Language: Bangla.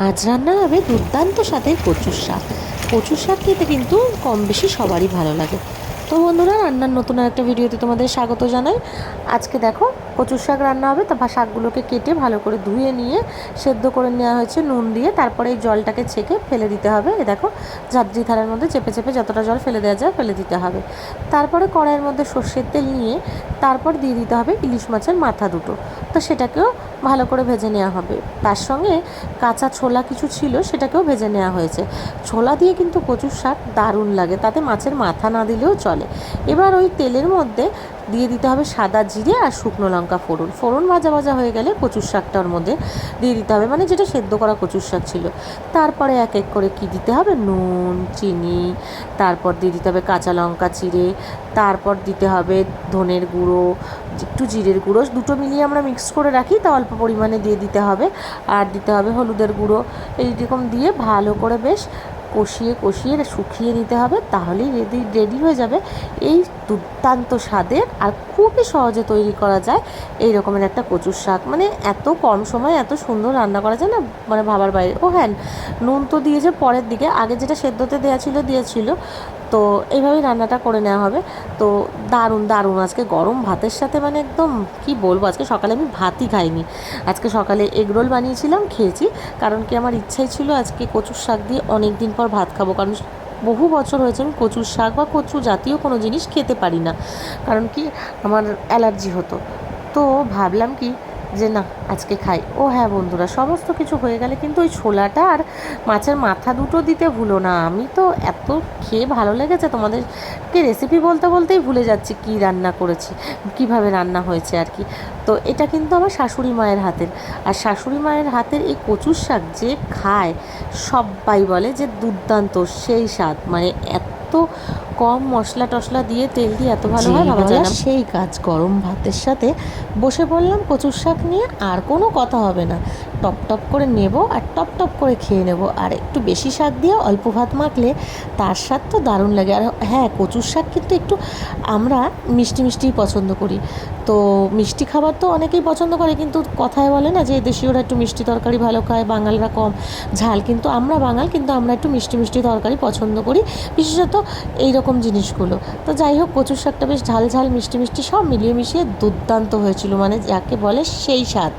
আজ রান্না হবে দুর্দান্ত স্বাদের কচুর শাক। কচুর শাক খেতে কিন্তু কম বেশি সবারই ভালো লাগে। তো বন্ধুরা, রান্নার নতুন একটা ভিডিওতে তোমাদের স্বাগত জানাই। আজকে দেখো কচুর শাক রান্না হবে। তা শাকগুলোকে কেটে ভালো করে ধুয়ে নিয়ে সেদ্ধ করে নেওয়া হয়েছে নুন দিয়ে। তারপরে এই জলটাকে ছেঁকে ফেলে দিতে হবে। এ দেখো ঝাঁঝরি থালার মধ্যে চেপে চেপে যতটা জল ফেলে দেওয়া যায় ফেলে দিতে হবে। তারপরে কড়াইয়ের মধ্যে সর্ষের তেল নিয়ে তারপর দিয়ে দিতে হবে ইলিশ মাছের মাথা দুটো। তো সেটাকেও ভালো করে ভেজে নেওয়া হবে। তার সঙ্গে কাঁচা ছোলা কিছু ছিল, সেটাকেও ভেজে নেওয়া হয়েছে। ছোলা দিয়ে কিন্তু কচুর শাক দারুণ লাগে, তাতে মাছের মাথা না দিলেও চলে। এবার ওই তেলের মধ্যে দিয়ে দিতে হবে সাদা জিরে আর শুকনো লঙ্কা ফোড়ন। ফোড়ন ভাজা ভাজা হয়ে গেলে কচুর শাকটার মধ্যে দিয়ে দিতে হবে, মানে যেটা সেদ্ধ করা কচুর শাক ছিল। তারপরে এক এক করে কি দিতে হবে, নুন, চিনি, তারপর দিয়ে দিতে হবে কাঁচা লঙ্কা চিড়ে, তারপর দিতে হবে ধনের গুঁড়ো, একটু জিরের গুঁড়ো, দুটো মিলিয়ে আমরা মিক্স করে রাখি, তা অল্প পরিমাণে দিয়ে দিতে হবে। আর দিতে হবে হলুদের গুঁড়ো। এইরকম দিয়ে ভালো করে বেশ কষিয়ে কষিয়ে শুকিয়ে নিতে হবে, তাহলেই রেডি হয়ে যাবে এই দুর্দান্ত স্বাদের আর খুবই সহজে তৈরি করা যায় এই রকমের একটা কচুর শাক। মানে এত কম সময়ে এত সুন্দর রান্না করা যায় না, মানে ভাবার বাইরে। ও হ্যাঁ, নুন তো দিয়েছে পরের দিকে, আগে যেটা সেদ্ধতে দিয়েছিল। তো এইভাবেই রান্নাটা করে নেওয়া হবে। তো দারুণ দারুণ আজকে গরম ভাতের সাথে, মানে একদম কি বলবো, আজকে সকালে আমি ভাতই খাইনি। আজকে সকালে এগরোল বানিয়েছিলাম, খেয়েছি। কারণ কি আমার ইচ্ছাই ছিল আজকে কচুর শাক দিয়ে অনেক দিন পর ভাত খাবো। কারণ বহু বছর হয়েছে আমি কচুর শাক বা কচু জাতীয় কোনো জিনিস খেতে পারি না, কারণ কি আমার অ্যালার্জি হতো। তো ভাবলাম কি যে না, আজকে খাই। ও হ্যাঁ বন্ধুরা, সমস্ত কিছু হয়ে গেলে কিন্তু ওই ছোলাটা আর মাছের মাথা দুটো দিতে ভুলো না। আমি তো এত খেয়ে ভালো লেগেছে, তোমাদেরকে রেসিপি বলতে বলতেই ভুলে যাচ্ছি কী রান্না করেছি, কীভাবে রান্না হয়েছে আর কি। তো এটা কিন্তু আমার শাশুড়ি মায়ের হাতের। আর শাশুড়ি মায়ের হাতের এই কচুর শাক যে খায়, সবাই বলে যে দুর্দান্ত, সেই স্বাদ। মানে এত কম মশলা টশলা দিয়ে, তেল দিয়ে এত ভালো হয় ভাবা যায় না। সেই কাজ, গরম ভাতের সাথে বসে পড়লাম কচুর শাক নিয়ে, আর কোনো কথা হবে না। টপ টপ করে নেব আর টপ টপ করে খেয়ে নেব। আর একটু বেশি শাক দিয়ে অল্প ভাত মাখলে তার স্বাদ তো দারুণ লাগে। আর হ্যাঁ, কচুর শাক কিন্তু একটু আমরা মিষ্টি মিষ্টিই পছন্দ করি। তো মিষ্টি খাবার তো অনেকেই পছন্দ করে, কিন্তু কথায় বলে না যে দেশীয়রা একটু মিষ্টি তরকারি ভালো খায়, বাঙালরা কম ঝাল। কিন্তু আমরা বাঙাল, কিন্তু আমরা একটু মিষ্টি মিষ্টি তরকারি পছন্দ করি, বিশেষত এই রকম জিনিসগুলো। তো যাই হোক, কচুর শাকটা বেশ ঝাল ঝাল মিষ্টি মিষ্টি সব মিলিয়ে মিশিয়ে দুর্দান্ত হয়েছিল, মানে যাকে বলে সেই স্বাদ।